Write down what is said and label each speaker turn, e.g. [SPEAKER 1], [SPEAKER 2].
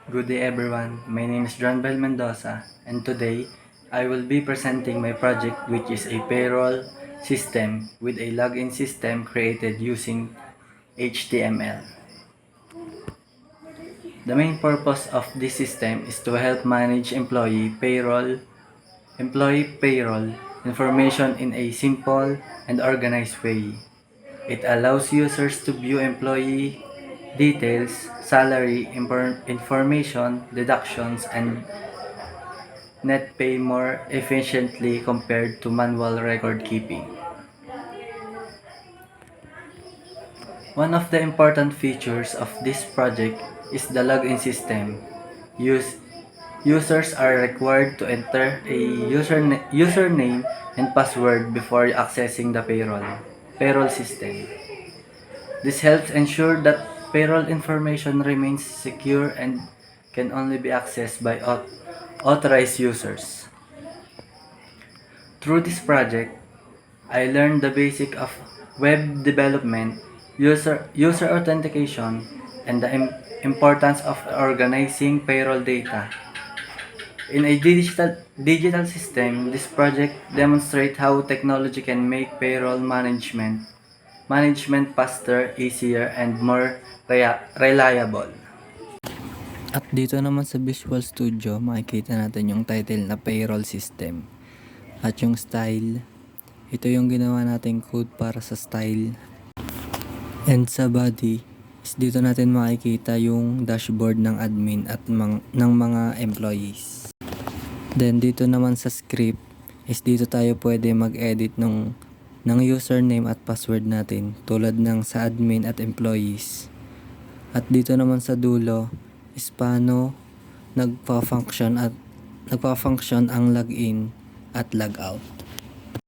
[SPEAKER 1] Good day everyone, my name is John Bel Mendoza and today I will be presenting my project which is a payroll system with a login system created using HTML. The main purpose of this system is to help manage employee payroll information in a simple and organized way. It allows users to view employee details, salary information, deductions, and net pay more efficiently compared to manual record keeping. One of the important features of this project is the login system. Users are required to enter a username and password before accessing the payroll system. This helps ensure that payroll information remains secure and can only be accessed by authorized users. Through this project, I learned the basic of web development, user authentication, and the importance of organizing payroll data. In a digital system, this project demonstrates how technology can make payroll management faster, easier, and more reliable.
[SPEAKER 2] At dito naman sa Visual Studio, makikita natin yung title na payroll system. At yung style, ito yung ginawa nating code para sa style. And sa body, is dito natin makikita yung dashboard ng admin at ng mga employees. Then dito naman sa script, is dito tayo pwede mag-edit ng username at password natin tulad ng sa admin at employees. At dito naman sa dulo, is paano nagpa-function ang login at logout.